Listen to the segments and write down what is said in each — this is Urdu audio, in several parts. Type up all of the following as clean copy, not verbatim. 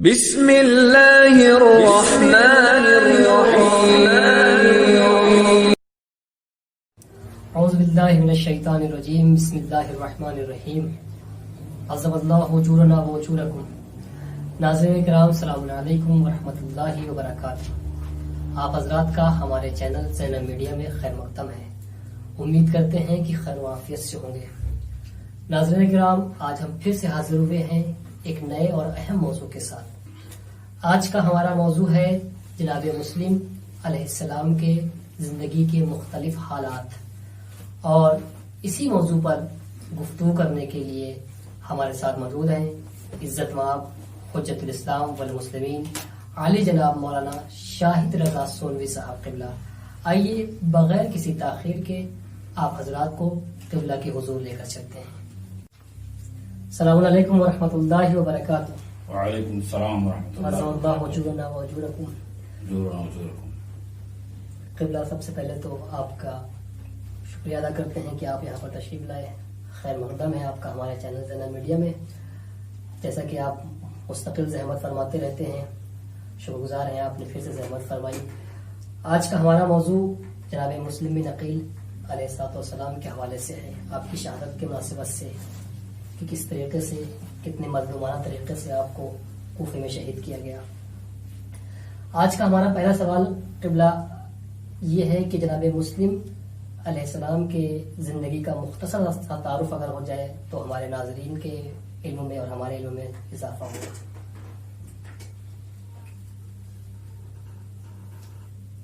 بسم اللہ الرحمن الرحیم اعوذ باللہ من الشیطان الرجیم بسم اللہ الرحمن الرحیم عظم اللہ اجورنا و اجورکم۔ ناظرین کرام السلام علیکم ورحمۃ اللہ وبرکاتہ۔ آپ حضرات کا ہمارے چینل زینب میڈیا میں خیر مقدم ہے۔ امید کرتے ہیں کہ خیر و عافیت سے ہوں گے۔ ناظرین کرام، آج ہم پھر سے حاضر ہوئے ہیں ایک نئے اور اہم موضوع کے ساتھ۔ آج کا ہمارا موضوع ہے جناب مسلم علیہ السلام کے زندگی کے مختلف حالات، اور اسی موضوع پر گفتگو کرنے کے لیے ہمارے ساتھ موجود ہیں عزت مآب حجت الاسلام والمسلمین عالی جناب مولانا شاہد رضا سونوی صاحب قبلہ۔ آئیے بغیر کسی تاخیر کے آپ حضرات کو قبلہ کے حضور لے کر چلتے ہیں۔ السلام علیکم ورحمۃ اللہ وبرکاتہ۔ وعلیکم السلام ورحمۃ اللہ وجورنا وجورکم۔ اللہ۔ قبلہ، سب سے پہلے تو آپ کا شکریہ ادا کرتے ہیں کہ آپ یہاں پر تشریف لائے۔ خیر مقدم ہے آپ کا ہمارے چینل زینب میڈیا میں۔ جیسا کہ آپ مستقل زحمت فرماتے رہتے ہیں، شکر گزار ہیں آپ نے پھر سے زحمت فرمائی۔ آج کا ہمارا موضوع جناب مسلم بن عقیل علیہ السلام کے حوالے سے ہے، آپ کی شہادت کے مناسبت سے کہ کس طریقے سے، کتنے مظلومانہ طریقے سے آپ کو کوفے میں شہید کیا گیا۔ آج کا ہمارا پہلا سوال قبلہ یہ ہے کہ جناب مسلم علیہ السلام کے زندگی کا مختصر سا تعارف اگر ہو جائے تو ہمارے ناظرین کے علم میں اور ہمارے علم میں اضافہ ہوگا۔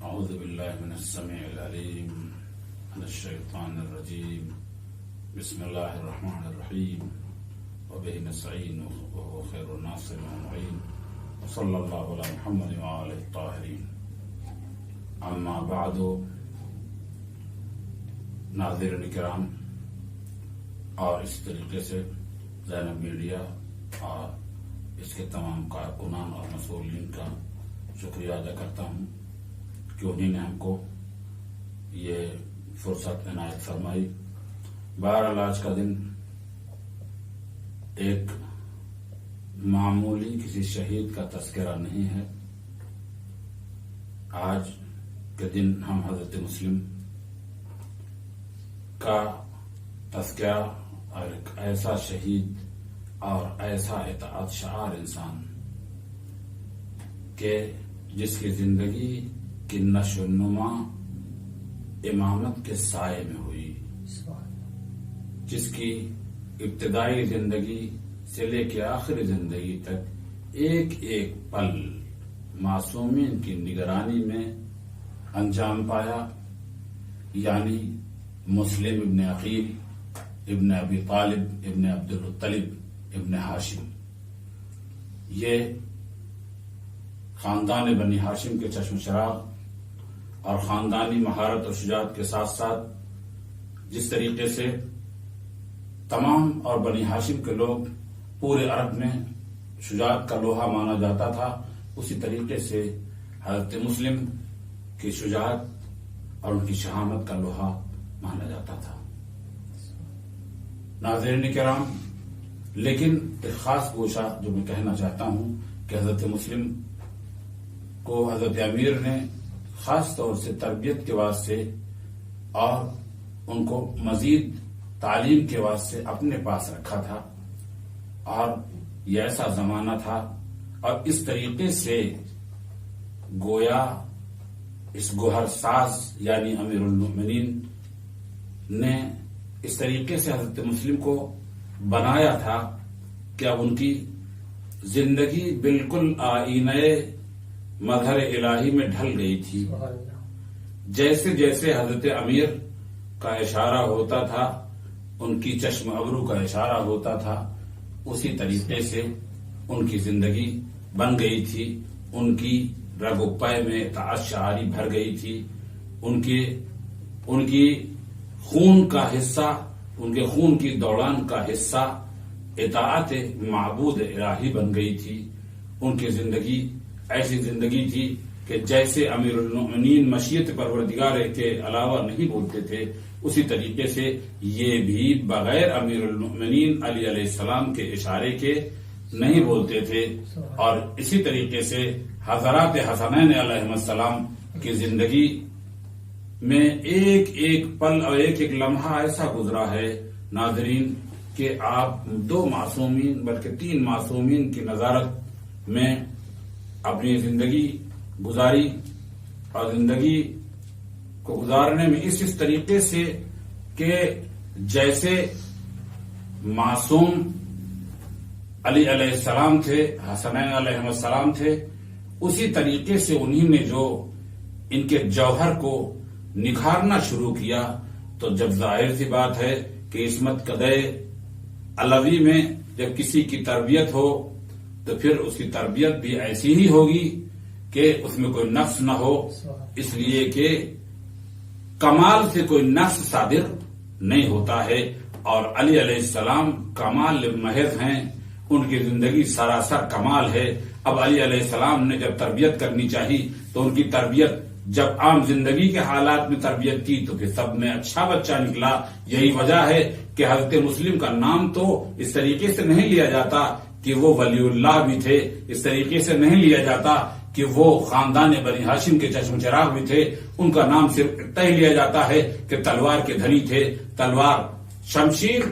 اعوذ باللہ من السمیع العلیم من الشیطان الرجیم، بسم اللہ الرحمن الرحیم، وبہ نستعین وهو خیر الناصر والمعین، وصلی اللہ علی محمد وآلہ الطاہرین۔ اما بعد، ناظرین کرام، اور اس طریقے سے زینب میڈیا اور اس کے تمام کارکنان اور مسئولین کا شکریہ ادا کرتا ہوں کہ انہیں نے ہم کو یہ فرصت عنایت فرمائی۔ بہرحال آج کا دن ایک معمولی کسی شہید کا تذکرہ نہیں ہے۔ آج کے دن ہم حضرت مسلم کا تذکرہ اور ایک ایسا شہید اور ایسا اطاعت شعار انسان کہ جس کی زندگی کی نشو و نما امامت کے سائے میں ہوئی، جس کی ابتدائی زندگی سے لے کے آخری زندگی تک ایک ایک پل معصومین کی نگرانی میں انجام پایا، یعنی مسلم ابن عقیل ابن ابی طالب ابن عبد المطلب ابن ہاشم۔ یہ خاندان بنی ہاشم کے چشم چراغ اور خاندانی مہارت اور شجاعت کے ساتھ ساتھ جس طریقے سے تمام اور بنی ہاشم کے لوگ پورے عرب میں شجاعت کا لوہا مانا جاتا تھا، اسی طریقے سے حضرت مسلم کی شجاعت اور ان کی شہامت کا لوہا مانا جاتا تھا۔ ناظرین کرام، لیکن ایک خاص گوشہ جو میں کہنا چاہتا ہوں کہ حضرت مسلم کو حضرت امیر نے خاص طور سے تربیت کے واسطے اور ان کو مزید تعلیم کے واسطے اپنے پاس رکھا تھا، اور یہ ایسا زمانہ تھا اور اس طریقے سے گویا اس گوہر ساز یعنی امیر المؤمنین نے اس طریقے سے حضرت مسلم کو بنایا تھا کہ اب ان کی زندگی بالکل آئینہ مظہر الہی میں ڈھل گئی تھی۔ جیسے جیسے حضرت امیر کا اشارہ ہوتا تھا، ان کی چشم ابرو کا اشارہ ہوتا تھا، اسی طریقے سے ان کی زندگی بن گئی تھی۔ ان کی رگ و پے میں اطاعت شعاری بھر گئی تھی۔ ان کی خون کا حصہ، ان کے خون کی دوڑان کا حصہ اطاعت معبود الہی بن گئی تھی۔ ان کی زندگی ایسی زندگی تھی کہ جیسے امیر المؤمنین مشیت پروردگار کے علاوہ نہیں بولتے تھے، اسی طریقے سے یہ بھی بغیر امیر المؤمنین علی علیہ السلام کے اشارے کے نہیں بولتے تھے، اور اسی طریقے سے حضرات حسنین علیہ السلام کی زندگی میں ایک ایک پل اور ایک ایک لمحہ ایسا گزرا ہے ناظرین کہ آپ 2 معصومین بلکہ 3 معصومین کی نظارت میں اپنی زندگی گزاری، اور زندگی کو گزارنے میں اس طریقے سے کہ جیسے معصوم علی علیہ السلام تھے، حسنین علیہ السلام تھے، اسی طریقے سے انہی نے جو ان کے جوہر کو نکھارنا شروع کیا، تو جب ظاہر سی بات ہے کہ عصمت قدح علوی میں جب کسی کی تربیت ہو تو پھر اس کی تربیت بھی ایسی ہی ہوگی کہ اس میں کوئی نقص نہ ہو، اس لیے کہ کمال سے کوئی نقص صادر نہیں ہوتا ہے، اور علی علیہ السلام کمال محض ہیں، ان کی زندگی سراسر کمال ہے۔ اب علی علیہ السلام نے جب تربیت کرنی چاہی تو ان کی تربیت جب عام زندگی کے حالات میں تربیت کی تو پھر سب میں اچھا بچہ نکلا۔ یہی وجہ ہے کہ حضرت مسلم کا نام تو اس طریقے سے نہیں لیا جاتا کہ وہ ولی اللہ بھی تھے، اس طریقے سے نہیں لیا جاتا کہ وہ خاندان بنی ہاشم کے چشم چراغ بھی تھے، ان کا نام صرف اتنا ہی لیا جاتا ہے کہ تلوار کے دھنی تھے۔ تلوار شمشیر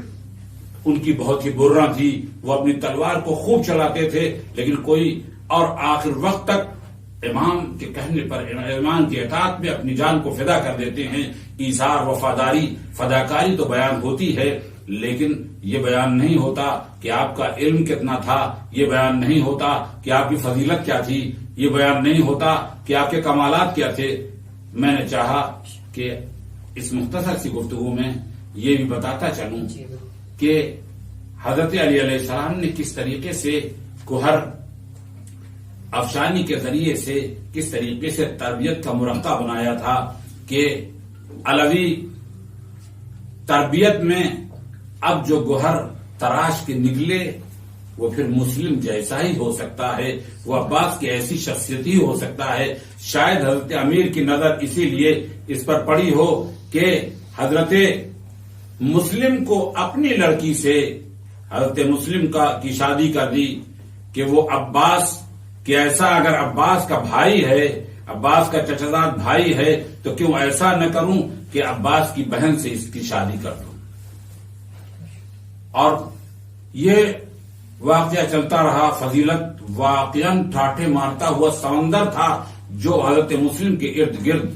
ان کی بہت ہی برا تھی، وہ اپنی تلوار کو خوب چلاتے تھے، لیکن کوئی اور آخر وقت تک امام کے کہنے پر امام کی اطاعت میں اپنی جان کو فدا کر دیتے ہیں۔ ایثار، وفاداری، فداکاری تو بیان ہوتی ہے، لیکن یہ بیان نہیں ہوتا کہ آپ کا علم کتنا تھا، یہ بیان نہیں ہوتا کہ آپ کی فضیلت کیا تھی، یہ بیان نہیں ہوتا کہ آپ کے کمالات کیا تھے۔ میں نے چاہا کہ اس مختصر سی گفتگو میں یہ بھی بتاتا چلوں کہ حضرت علی علیہ السلام نے کس طریقے سے گوہر افشانی کے ذریعے سے کس طریقے سے تربیت کا مرقع بنایا تھا کہ علوی تربیت میں اب جو گوہر تراش کے نکلے وہ پھر مسلم جیسا ہی ہو سکتا ہے، وہ عباس کی ایسی شخصیت ہی ہو سکتا ہے۔ شاید حضرت امیر کی نظر اسی لیے اس پر پڑی ہو کہ حضرت مسلم کو اپنی لڑکی سے حضرت مسلم کی شادی کر دی کہ وہ عباس کہ ایسا اگر عباس کا بھائی ہے، عباس کا چچزاد بھائی ہے، تو کیوں ایسا نہ کروں کہ عباس کی بہن سے اس کی شادی کر دوں۔ اور یہ واقعہ چلتا رہا، فضیلت واقعاً ٹھاٹھے مارتا ہوا سمندر تھا جو حضرت مسلم کے ارد گرد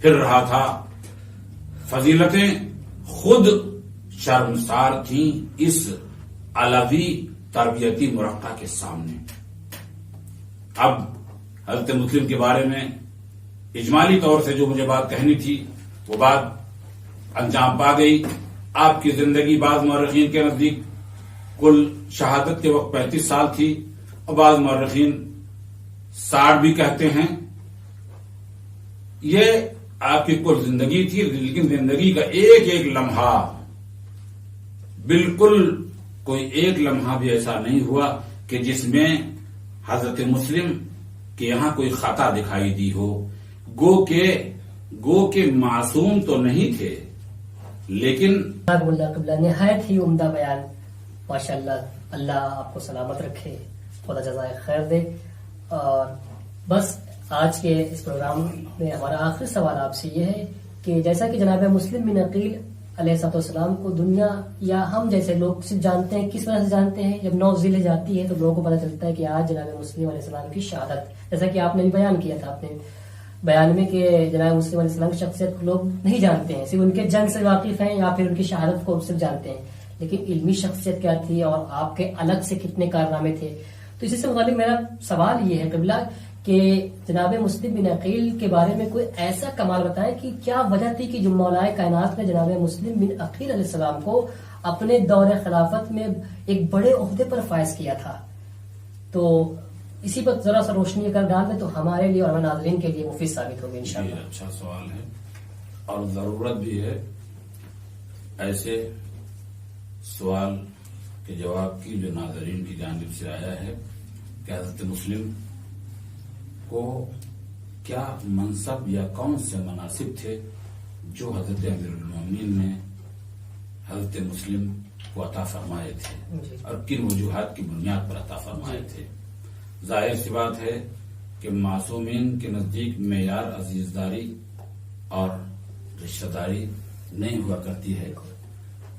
پھر رہا تھا۔ فضیلتیں خود شرمسار تھیں اس علوی تربیتی مرقع کے سامنے۔ اب حضرت مسلم کے بارے میں اجمالی طور سے جو مجھے بات کہنی تھی وہ بات انجام پا گئی۔ آپ کی زندگی بعض مورخین کے نزدیک کل شہادت کے وقت 35 سال تھی، اور بعض مورخین 60 بھی کہتے ہیں۔ یہ آپ کی کل زندگی تھی، لیکن زندگی کا ایک ایک لمحہ، بالکل کوئی ایک لمحہ بھی ایسا نہیں ہوا کہ جس میں حضرت مسلم کے یہاں کوئی خطا دکھائی دی ہو۔ گو کے معصوم تو نہیں تھے، لیکن نہایت ہی عمدہ بیان، ماشاءاللہ، اللہ آپ کو سلامت رکھے، خدا جزائے خیر دے۔ اور بس آج کے اس پروگرام میں ہمارا آخری سوال آپ سے یہ ہے کہ جیسا کہ جناب مسلم بن عقیل علیہ السلام کو دنیا یا ہم جیسے لوگ صرف جانتے ہیں، کس وجہ سے جانتے ہیں؟ جب 9 ذیل جاتی ہے تو لوگوں کو پتہ چلتا ہے کہ آج جناب مسلم علیہ السلام کی شہادت، جیسا کہ آپ نے بھی بیان کیا تھا اپنے بیان میں کہ جناب مسلم علیہ السلام کی شخصیت کو لوگ نہیں جانتے ہیں، صرف ان کے جنگ سے واقف ہیں یا پھر ان کی شہادت کو صرف جانتے ہیں، لیکن علمی شخصیت کیا تھی اور آپ کے الگ سے کتنے کارنامے تھے۔ تو اسی سے متعلق میرا سوال یہ ہے قبلہ کہ جناب مسلم بن عقیل کے بارے میں کوئی ایسا کمال بتائیں کہ کیا وجہ تھی کہ جو مولائے کائنات نے جناب مسلم بن عقیل علیہ السلام کو اپنے دور خلافت میں ایک بڑے عہدے پر فائز کیا تھا۔ تو اسی پر ذرا سا روشنی اگر ڈال دیں تو ہمارے لیے اور ہمارے ناظرین کے لیے مفید ثابت ہوگی انشاءاللہ۔ یہ اچھا سوال ہے اور ضرورت بھی ہے ایسے سوال کے جواب کی جو ناظرین کی جانب سے آیا ہے کہ حضرت مسلم کو کیا منصب یا کون سے مناصب تھے جو حضرت امیر المومنین نے حضرت مسلم کو عطا فرمائے تھے جی۔ اور کن وجوہات کی بنیاد پر عطا فرمائے تھے۔ ظاہر سی بات ہے کہ معصومین کے نزدیک معیار عزیزداری اور رشتہ داری نہیں ہوا کرتی ہے،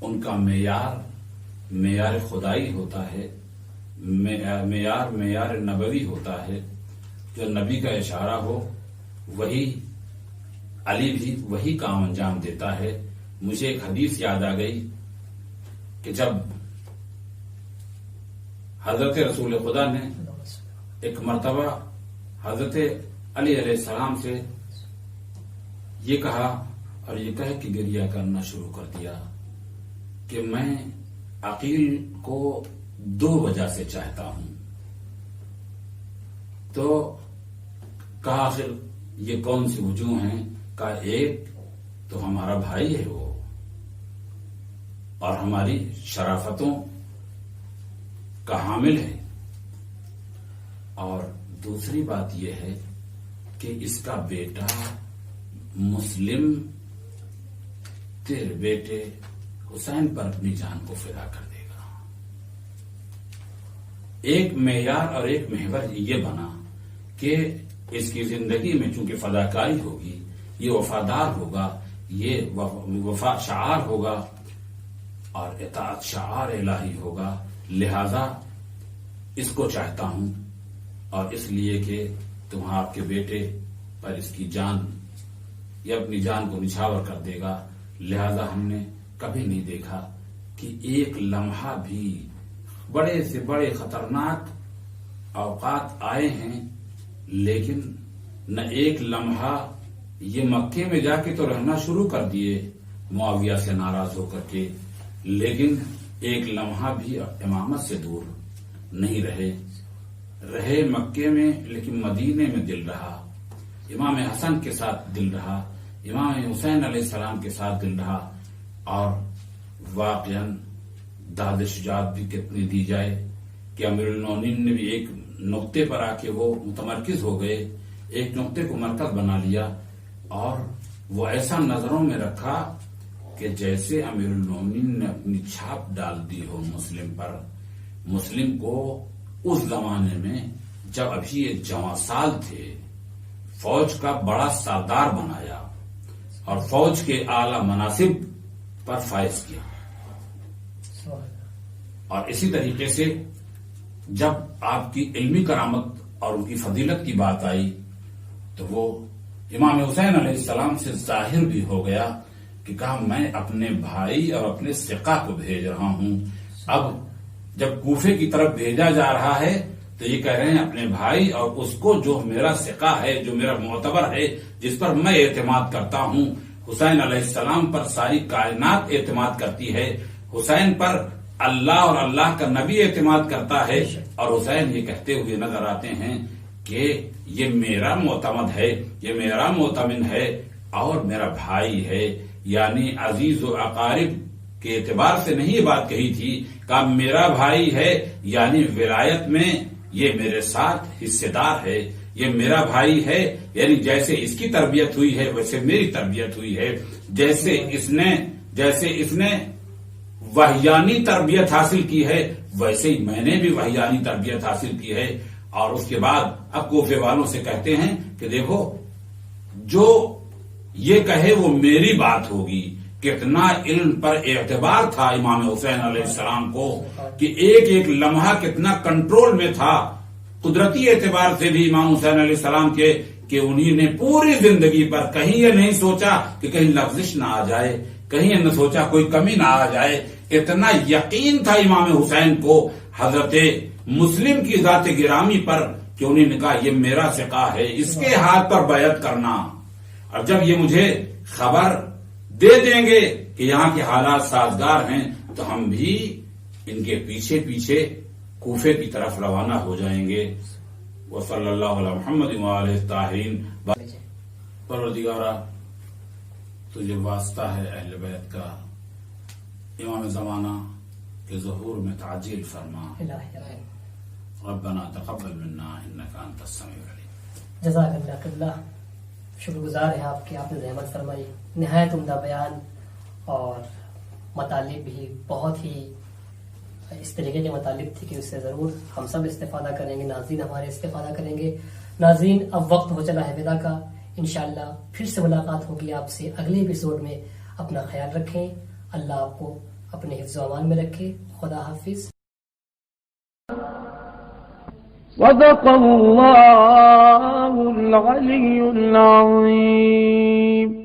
ان کا معیار خدائی ہوتا ہے، معیار نبوی ہوتا ہے، جو نبی کا اشارہ ہو وہی علی بھی وہی کام انجام دیتا ہے۔ مجھے ایک حدیث یاد آ گئی کہ جب حضرت رسول خدا نے ایک مرتبہ حضرت علی علیہ السلام سے یہ کہا اور یہ کہہ کہ گریہ کرنا شروع کر دیا کہ میں عقیل کو 2 وجہ سے چاہتا ہوں۔ تو کہا آخر یہ کون سی وجوہ ہیں؟ کہا ایک تو ہمارا بھائی ہے وہ، اور ہماری شرافتوں کا حامل ہے، اور دوسری بات یہ ہے کہ اس کا بیٹا مسلم تیرے بیٹے حسین پر اپنی جان کو فدا کر دے گا۔ ایک معیار اور ایک محور یہ بنا کہ اس کی زندگی میں چونکہ فداکاری ہوگی، یہ وفادار ہوگا، یہ وفا شعار ہوگا اور اطاعت شعار الہی ہوگا، لہذا اس کو چاہتا ہوں، اور اس لیے کہ تم آپ کے بیٹے پر اس کی جان یا اپنی جان کو نچھاور کر دے گا، لہذا ہم نے کبھی نہیں دیکھا کہ ایک لمحہ بھی بڑے سے بڑے خطرناک اوقات آئے ہیں، لیکن نہ ایک لمحہ یہ مکے میں جا کے تو رہنا شروع کر دیے معاویہ سے ناراض ہو کر کے، لیکن ایک لمحہ بھی امامت سے دور نہیں رہے مکے میں، لیکن مدینے میں دل رہا، امام حسن کے ساتھ دل رہا، امام حسین علیہ السلام کے ساتھ دل رہا، اور واقعاً داد شجاعت بھی کتنی دی جائے کہ امیر المومنین نے بھی ایک نقطے پر آ کے وہ متمرکز ہو گئے، ایک نقطے کو مرکز بنا لیا، اور وہ ایسا نظروں میں رکھا کہ جیسے امیر المومنین نے اپنی چھاپ ڈال دی ہو مسلم پر۔ مسلم کو اس زمانے میں جب ابھی یہ جواں سال تھے، فوج کا بڑا سردار بنایا اور فوج کے اعلی مناصب پر فائز کیا، اور اسی طریقے سے جب آپ کی علمی کرامت اور ان کی فضیلت کی بات آئی تو وہ امام حسین علیہ السلام سے ظاہر بھی ہو گیا کہ کہا میں اپنے بھائی اور اپنے ثقہ کو بھیج رہا ہوں۔ اب جب کوفے کی طرف بھیجا جا رہا ہے تو یہ کہہ رہے ہیں اپنے بھائی اور اس کو جو میرا ثقہ ہے، جو میرا معتبر ہے، جس پر میں اعتماد کرتا ہوں۔ حسین علیہ السلام پر ساری کائنات اعتماد کرتی ہے، حسین پر اللہ اور اللہ کا نبی اعتماد کرتا ہے، اور حسین یہ کہتے ہوئے نظر آتے ہیں کہ یہ میرا معتمد ہے، یہ میرا معتمن ہے اور میرا بھائی ہے، یعنی عزیز و اقارب کے اعتبار سے نہیں یہ بات کہی تھی، کہ میرا بھائی ہے یعنی ولایت میں یہ میرے ساتھ حصے دار ہے، یہ میرا بھائی ہے یعنی جیسے اس کی تربیت ہوئی ہے ویسے میری تربیت ہوئی ہے، جیسے اس نے وحیانی تربیت حاصل کی ہے ویسے ہی میں نے بھی وحیانی تربیت حاصل کی ہے۔ اور اس کے بعد اب کوفے والوں سے کہتے ہیں کہ دیکھو جو یہ کہے وہ میری بات ہوگی۔ کتنا علم پر اعتبار تھا امام حسین علیہ السلام کو کہ ایک ایک لمحہ کتنا کنٹرول میں تھا، قدرتی اعتبار سے بھی امام حسین علیہ السلام کے کہ انہی نے پوری زندگی پر کہیں یہ نہیں سوچا کہ کہیں لغزش نہ آ جائے، کہیں یہ نہ سوچا کوئی کمی نہ آ جائے۔ اتنا یقین تھا امام حسین کو حضرت مسلم کی ذات گرامی پر کہ انہوں نے کہا یہ میرا ثقہ ہے، اس کے ہاتھ پر بیعت کرنا، اور جب یہ مجھے خبر دے دیں گے کہ یہاں کے حالات سازگار ہیں تو ہم بھی ان کے پیچھے پیچھے کوفے کی طرف روانہ ہو جائیں گے۔ وصلی اللہ علی محمد وآلہ الطاہرین۔ پروردگارا تجھے واسطہ ہے اہل بیت کا، امام زمانہ کے ظہور میں تعجیل فرما۔ ربنا تقبل منا انک انت السمیع العلیم۔ جزاک اللہ اللہ، شکر گزار ہیں آپ کی، آپ نے زحمت فرمائی، نہایت عمدہ بیان اور مطالب بھی بہت ہی اس طریقے کے متعلق تھی کہ اس سے ضرور ہم سب استفادہ کریں گے، ناظرین ہمارے استفادہ کریں گے۔ ناظرین اب وقت ہو چلا ہے ودا کا، انشاءاللہ پھر سے ملاقات ہوگی آپ سے اگلے ایپیسوڈ میں۔ اپنا خیال رکھیں، اللہ آپ کو اپنے حفظ و امان میں رکھے، خدا حافظ۔ صدق اللہ العلی العظیم۔